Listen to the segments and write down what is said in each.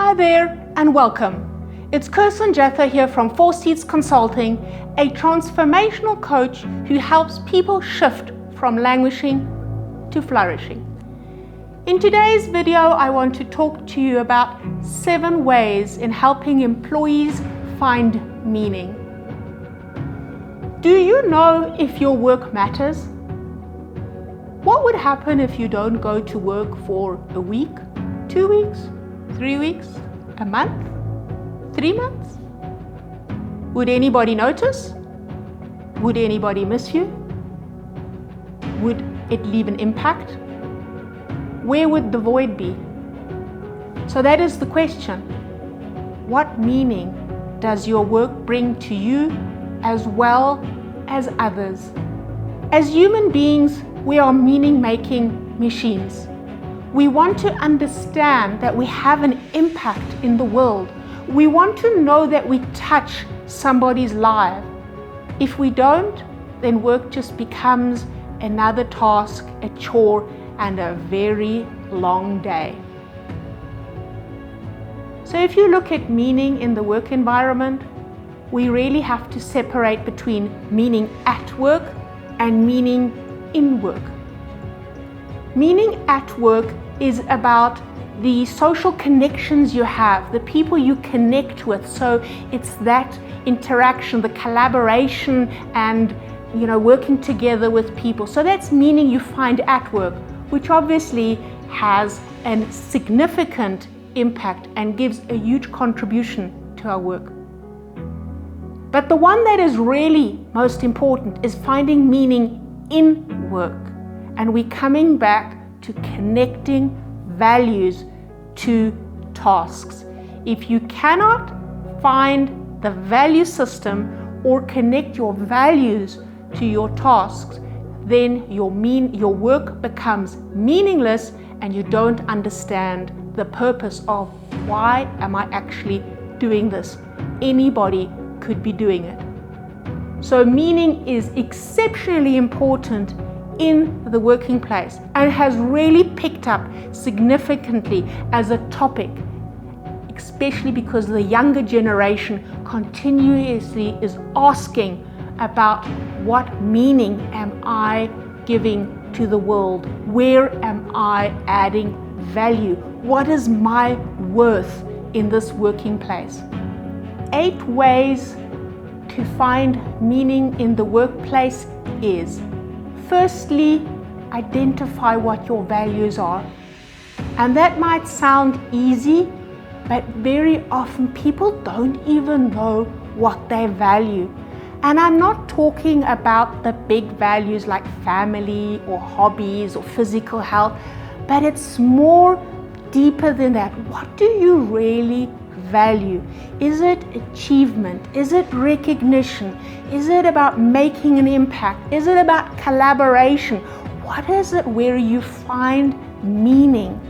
Hi there and welcome. It's Kirsten Jatha here from Four Seats Consulting, a transformational coach who helps people shift from languishing to flourishing. In today's video, I want to talk to you about 7 ways in helping employees find meaning. Do you know if your work matters? What would happen if you don't go to work for a week, 2 weeks, 3 weeks, a month, 3 months? Would anybody notice? Would anybody miss you? Would it leave an impact? Where would the void be? So that is the question. What meaning does your work bring to you as well as others? As human beings, we are meaning-making machines. We want to understand that we have an impact in the world. We want to know that we touch somebody's life. If we don't, then work just becomes another task, a chore, and a very long day. So if you look at meaning in the work environment, we really have to separate between meaning at work and meaning in work. Meaning at work is about the social connections you have, the people you connect with. So it's that interaction, the collaboration, and working together with people. So that's meaning you find at work, which obviously has a significant impact and gives a huge contribution to our work. But the one that is really most important is finding meaning in work. And we're coming back to connecting values to tasks. If you cannot find the value system or connect your values to your tasks, then your work becomes meaningless and you don't understand the purpose of why am I actually doing this? Anybody could be doing it. So meaning is exceptionally important in the working place and has really picked up significantly as a topic, especially because the younger generation continuously is asking about what meaning am I giving to the world? Where am I adding value? What is my worth in this working place? 8 ways to find meaning in the workplace is: firstly, identify what your values are. And that might sound easy, but very often people don't even know what they value. And I'm not talking about the big values like family or hobbies or physical health, but it's more deeper than that. What do you really value? Is it achievement? Is it recognition? Is it about making an impact? Is it about collaboration? What is it where you find meaning?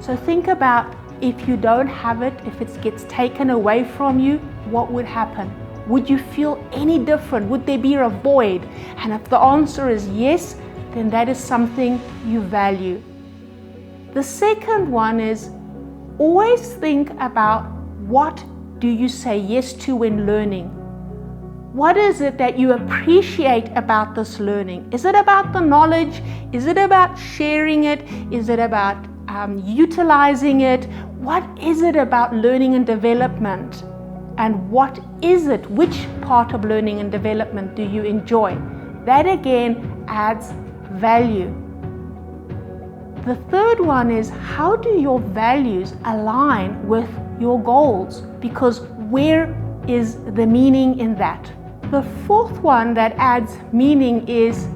So think about, if you don't have it, if it gets taken away from you, what would happen? Would you feel any different? Would there be a void? And if the answer is yes, then that is something you value. The second one is, always think about, what do you say yes to when learning? What is it that you appreciate about this learning? Is it about the knowledge? Is it about sharing it? Is it about utilizing it? What is it about learning and development? And what is it? Which part of learning and development do you enjoy? That again adds value. The third one is, how do your values align with your goals? Because where is the meaning in that? The fourth one that adds meaning is,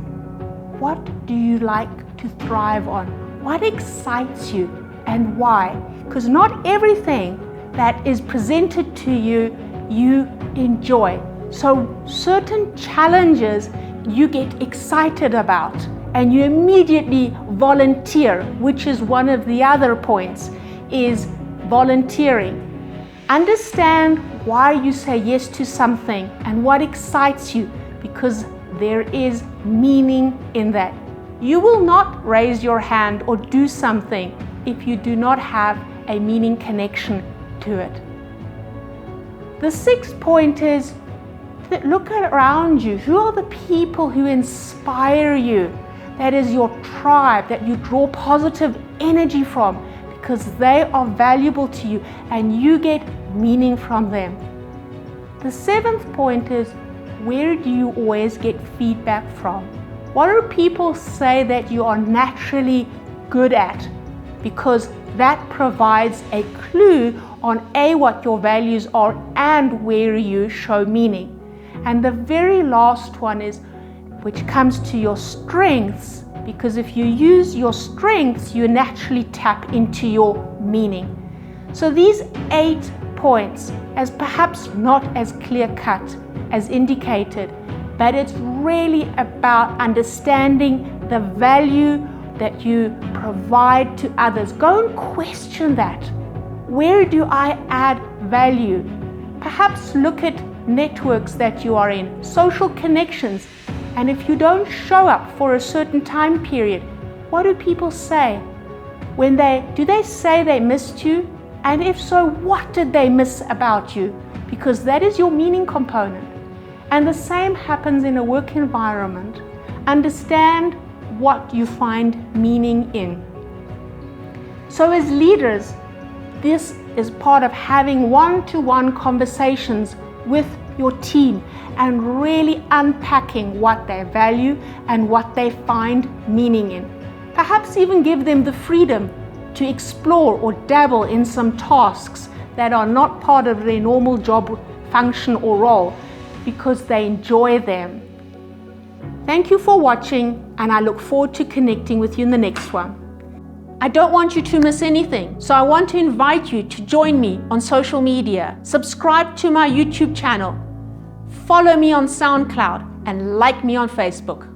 what do you like to thrive on? What excites you and why? Because not everything that is presented to you, you enjoy. So certain challenges you get excited about and you immediately volunteer, which is one of the other points, is volunteering. Understand why you say yes to something and what excites you, because there is meaning in that. You will not raise your hand or do something if you do not have a meaning connection to it. The sixth point is that look around you. Who are the people who inspire you? That is your tribe that you draw positive energy from, because they are valuable to you and you get meaning from them. The seventh point is, where do you always get feedback from? What do people say that you are naturally good at? Because that provides a clue on what your values are and where you show meaning. And the very last one is, which comes to your strengths, because if you use your strengths, you naturally tap into your meaning. So these 8 points, as perhaps not as clear-cut as indicated, but it's really about understanding the value that you provide to others. Go and question that. Where do I add value? Perhaps look at networks that you are in, social connections, and if you don't show up for a certain time period, what do people say? Do they say they missed you? And if so, what did they miss about you? Because that is your meaning component. And the same happens in a work environment. Understand what you find meaning in. So as leaders, this is part of having one-to-one conversations with your team and really unpacking what they value and what they find meaning in. Perhaps even give them the freedom to explore or dabble in some tasks that are not part of their normal job function or role, because they enjoy them. Thank you for watching, and I look forward to connecting with you in the next one. I don't want you to miss anything, so I want to invite you to join me on social media, subscribe to my YouTube channel, follow me on SoundCloud, and like me on Facebook.